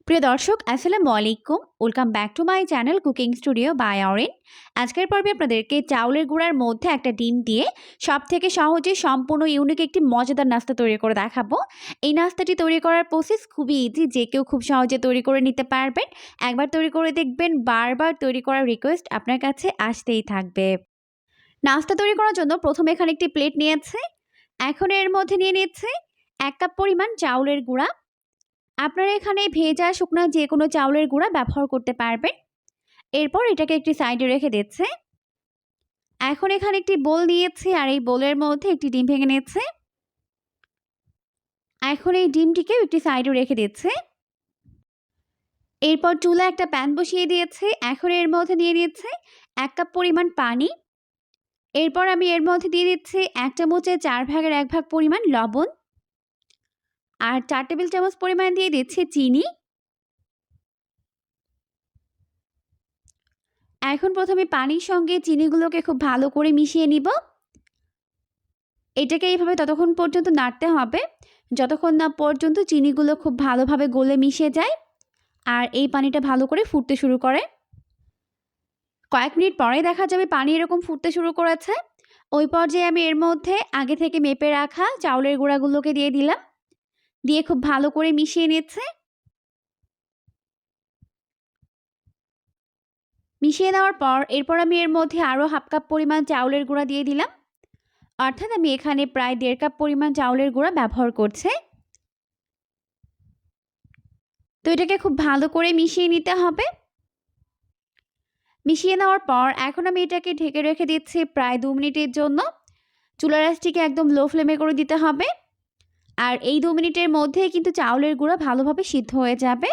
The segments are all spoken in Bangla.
প্রিয় দর্শক আসসালামু আলাইকুম, welcome back to my channel cooking studio by Arin. আজকের পর্বে আপনাদেরকে চাউলের গুঁড়ার মধ্যে একটা ডিম দিয়ে সবথেকে সহজে সম্পূর্ণ ইউনিক একটি মজাদার নাস্তা তৈরি করে দেখাবো। এই নাস্তাটি তৈরি করার প্রসেস খুবই ইজি, যে কেউ খুব সহজে তৈরি করে নিতে পারবেন। একবার তৈরি করে দেখবেন, বারবার তৈরি করার রিকোয়েস্ট আপনার কাছে আসতেই থাকবে। নাস্তা তৈরি করার জন্য প্রথমে এখানে একটি প্লেট নিয়েছে। এখন এর মধ্যে নিয়ে নিচ্ছে 1 কাপ পরিমাণ চাউলের গুঁড়া। আপনারা এখানে ভেজা শুকনো যে কোনো চাউলের গুঁড়া ব্যবহার করতে পারবেন। এরপর এটাকে একটি সাইডে রেখে দিচ্ছে। এখন এখানে একটি বোল নিয়েছি, আর এই বোলের মধ্যে একটি ডিম ভেঙে নিচ্ছে। এখন এই ডিমটিকেও একটি সাইডে রেখে দিচ্ছে। এরপর চুলা একটা প্যান বসিয়ে দিয়েছে। এখন এর মধ্যে দিয়ে দিচ্ছে 1 কাপ পরিমাণ পানি। এরপর আমি এর মধ্যে দিয়ে দিচ্ছি 1 চামচের 4 ভাগের 1 ভাগ পরিমাণ লবণ, আর 4 টেবিল চামচ পরিমাণ দিয়ে দিচ্ছি চিনি। এখন প্রথমে পানির সঙ্গে চিনিগুলোকে খুব ভালো করে মিশিয়ে নিব। এটাকে এইভাবে ততক্ষণ পর্যন্ত নাড়তে হবে যতক্ষণ না পর্যন্ত চিনিগুলো খুব ভালোভাবে গলে মিশে যায় আর এই পানিটা ভালো করে ফুটতে শুরু করে। কয়েক মিনিট পরে দেখা যাবে পানি এরকম ফুটতে শুরু করেছে। ওই পর্যায়ে আমি এর মধ্যে আগে থেকে মেপে রাখা চাউলের গুঁড়াগুলোকে দিয়ে দিলাম, দিয়ে খুব ভালো করে মিশিয়ে নিচ্ছে। মিশিয়ে নেওয়ার পর এরপর আমি এর মধ্যে আরও হাফ কাপ পরিমাণ চাউলের গুঁড়া দিয়ে দিলাম, অর্থাৎ আমি এখানে প্রায় 1.5 কাপ পরিমাণ চাউলের গুঁড়া ব্যবহার করছি। তো এটাকে খুব ভালো করে মিশিয়ে নিতে হবে। মিশিয়ে নেওয়ার পর এখন আমি এটাকে ঢেকে রেখে দিচ্ছি প্রায় 2 মিনিটের জন্য। চুলার আঁচটিকে একদম লো ফ্লেমে করে দিতে হবে, আর এই 2 মিনিটের মধ্যেই কিন্তু চাউলের গুঁড়া ভালোভাবে সিদ্ধ হয়ে যাবে।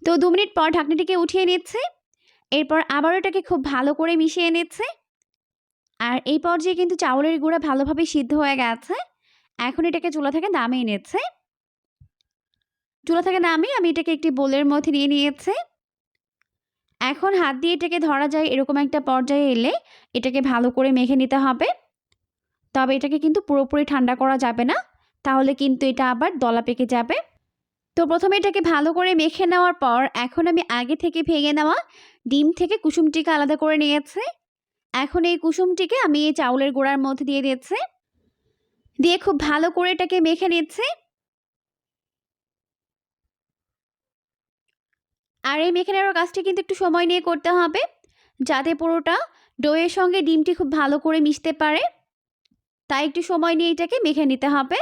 তো 2 মিনিট পর ঢাকনাটিকে উঠিয়ে নিচ্ছে। এরপর আবার এটাকে খুব ভালো করে মিশিয়ে নিচ্ছে, আর এই পর্যায়ে কিন্তু চাউলের গুঁড়া ভালোভাবে সিদ্ধ হয়ে গেছে। এখন এটাকে চুলা থেকে নামিয়ে নিচ্ছে। চুলা থেকে নামিয়ে আমি এটাকে একটি বোলের মধ্যে নিয়ে নিয়েছি। এখন হাত দিয়ে এটাকে ধরা যায় এরকম একটা পর্যায়ে এলে এটাকে ভালো করে মেখে নিতে হবে। তবে এটাকে কিন্তু পুরোপুরি ঠান্ডা করা যাবে না, তাহলে কিন্তু এটা আবার দলা পেকে যাবে। তো প্রথমে এটাকে ভালো করে মেখে নেওয়ার পর এখন আমি আগে থেকে ভেঙে নেওয়া ডিম থেকে কুসুমটিকে আলাদা করে নিয়েছি। এখন এই কুসুমটিকে আমি এই চাউলের গুঁড়ার মধ্যে দিয়ে দিচ্ছি, দিয়ে খুব ভালো করে এটাকে মেখে নিচ্ছি। আর এই মেখে নেওয়ার কাজটি কিন্তু একটু সময় নিয়ে করতে হবে, যাতে পুরোটা ডোয়ের সঙ্গে ডিমটি খুব ভালো করে মিশতে পারে। তাই একটু সময় নিয়ে এটাকে মেখে নিতে হবে।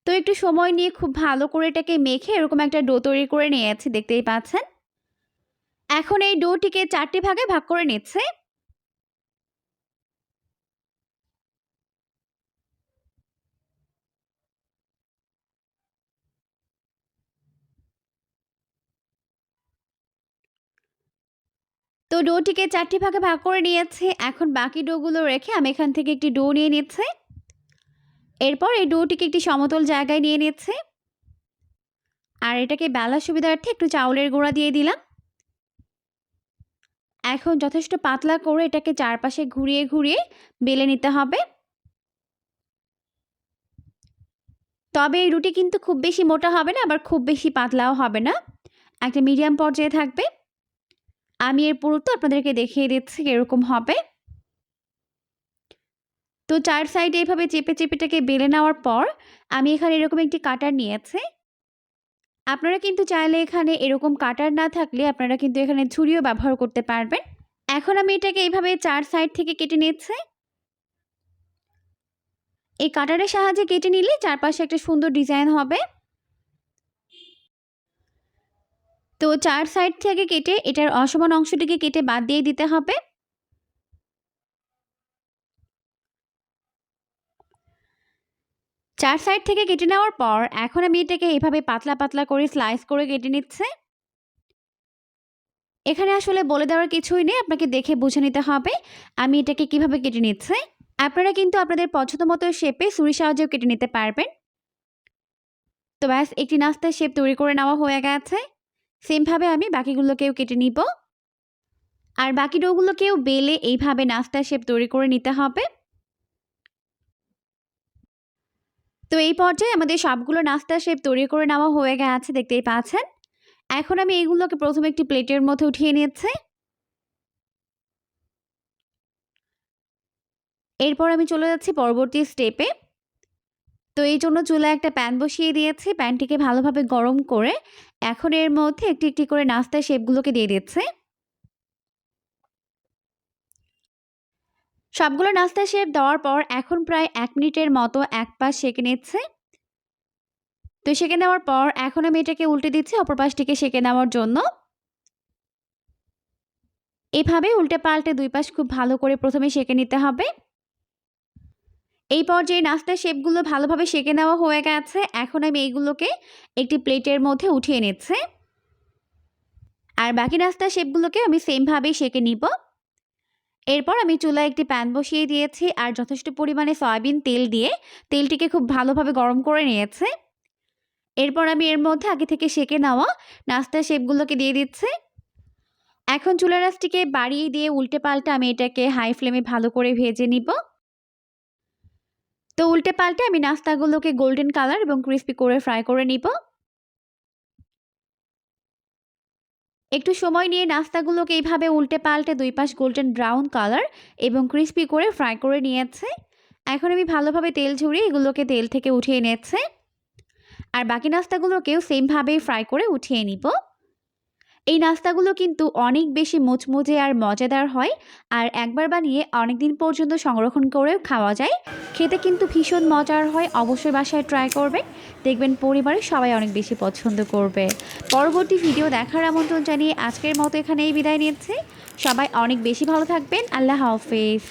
তো একটু সময় নিয়ে খুব ভালো করে এটাকে মেখে এরকম একটা ডো তৈরি করে নিয়েছি, দেখতেই পাচ্ছেন। এখন এই ডোটিকে 4টি ভাগে ভাগ করে নিচ্ছে। তো ডোটিকে 4টি ভাগে ভাগ করে নিয়েছি। এখন বাকি ডোগুলো রেখে আমি এখান থেকে একটি ডো নিয়ে নিচ্ছি। এরপর এই ডোটিকে একটি সমতল জায়গায় নিয়ে নিচ্ছে, আর এটাকে বেলার সুবিধার্থে একটু চাউলের গুঁড়া দিয়ে দিলাম। এখন যথেষ্ট পাতলা করে এটাকে চারপাশে ঘুরিয়ে ঘুরিয়ে বেলে নিতে হবে। তবে এই রুটি কিন্তু খুব বেশি মোটা হবে না, আবার খুব বেশি পাতলাও হবে না, একটা মিডিয়াম পর্যায়ে থাকবে। আমি এর পুরোটা আপনাদেরকে দেখিয়ে দিচ্ছি এরকম হবে। তো 4 সাইডে এইভাবে চেপে চেপেটাকে বেলে নেওয়ার পর আমি এখানে এরকম একটি কাটার নিয়েছি। আপনারা কিন্তু চাইলে এখানে এরকম কাটার না থাকলে আপনারা কিন্তু এখানে ছুরিও ব্যবহার করতে পারবেন। এখন আমি এটাকে এইভাবে 4 সাইড থেকে কেটে নিচ্ছি। এই কাটারের সাহায্যে কেটে নিলে চারপাশে একটা সুন্দর ডিজাইন হবে। তো 4 সাইড থেকে কেটে এটার অসমান অংশটিকে কেটে বাদ দিয়ে দিতে হবে। চার সাইড থেকে কেটে নেওয়ার পর এখন আমি এটাকে এইভাবে পাতলা পাতলা করে স্লাইস করে কেটে নিচ্ছি। এখানে আসলে বলে দেওয়ার কিছুই নেই, আপনাকে দেখে বুঝে নিতে হবে আমি এটাকে কিভাবে কেটে নিচ্ছি। আপনারা কিন্তু আপনাদের পছন্দ মতো শেপে ছুরির সাহায্যেও কেটে নিতে পারবেন। তো ব্যাস, একটি নাস্তার শেপ তৈরি করে নেওয়া হয়ে গেছে। সেমভাবে আমি বাকিগুলোকেও কেটে নিব, আর বাকি ডোগুলোকেও বেলে এইভাবে নাস্তার শেপ তৈরি করে নিতে হবে। তো এই পর্যায়ে আমাদের সবগুলো নাস্তার শেপ তৈরি করে নেওয়া হয়ে গেছে, দেখতেই পাচ্ছেন। এখন আমি এগুলোকে প্রথমে একটি প্লেটের মধ্যে উঠিয়ে নিচ্ছি। এরপর আমি চলে যাচ্ছি পরবর্তী স্টেপে। তো এই জন্য চুলায় একটা প্যান বসিয়ে দিয়েছি। প্যানটিকে ভালোভাবে গরম করে এখন এর মধ্যে একটি একটি করে নাস্তার শেপগুলোকে দিয়ে দিচ্ছি। সবগুলো নাস্তার শেপ দেওয়ার পর এখন প্রায় 1 মিনিটের মতো এক পাশ সেঁকে নিচ্ছে। তো সেঁকে নেওয়ার পর এখন আমি এটাকে উল্টে দিচ্ছি অপর পাশটিকে সেঁকে নেওয়ার জন্য। এভাবে উল্টে পাল্টে 2 পাশ খুব ভালো করে প্রথমে সেঁকে নিতে হবে। এই পর্যায়ে নাস্তার শেপগুলো ভালোভাবে সেঁকে নেওয়া হয়ে গেছে। এখন আমি এইগুলোকে একটি প্লেটের মধ্যে উঠিয়ে নিচ্ছি। আর বাকি নাস্তার শেপগুলোকে আমি সেমভাবেই সেঁকে নিব। এরপর আমি চুলায় একটি প্যান বসিয়ে দিয়েছি আর যথেষ্ট পরিমাণে সয়াবিন তেল দিয়ে তেলটিকে খুব ভালোভাবে গরম করে নিয়েছি। এরপর আমি এর মধ্যে আগে থেকে সেঁকে নেওয়া নাস্তার শেপগুলোকে দিয়ে দিচ্ছি। এখন চুলার আঁচটিকে বাড়িয়ে দিয়ে উল্টে পাল্টে আমি এটাকে হাই ফ্লেমে ভালো করে ভেজে নিব। তো উল্টে পাল্টে আমি নাস্তাগুলোকে গোল্ডেন কালার এবং ক্রিস্পি করে ফ্রাই করে নিব। একটু সময় নিয়ে নাস্তাগুলোকে এইভাবে উল্টে পাল্টে 2 পাশ গোল্ডেন ব্রাউন কালার এবং ক্রিস্পি করে ফ্রাই করে নিয়েছে। এখন আমি ভালোভাবে তেল ঝরিয়ে এগুলোকে তেল থেকে উঠিয়ে নিয়েছি। আর বাকি নাস্তাগুলোকেও সেমভাবেই ফ্রাই করে উঠিয়ে নিব। এই নাস্তাগুলো কিন্তু অনেক বেশি মুচমুচে আর মজাদার হয় আর একবার বানিয়ে অনেক দিন পর্যন্ত সংরক্ষণ করেও খাওয়া যায়। খেতে কিন্তু ভীষণ মজার হয়, অবশ্যই বাসায় ট্রাই করবেন, দেখবেন পরিবারের সবাই অনেক বেশি পছন্দ করবে। পরবর্তী ভিডিও দেখার আমন্ত্রণ জানিয়ে আজকের মতো এখানেই বিদায় নিচ্ছি। সবাই অনেক বেশি ভালো থাকবেন। আল্লাহ হাফেজ।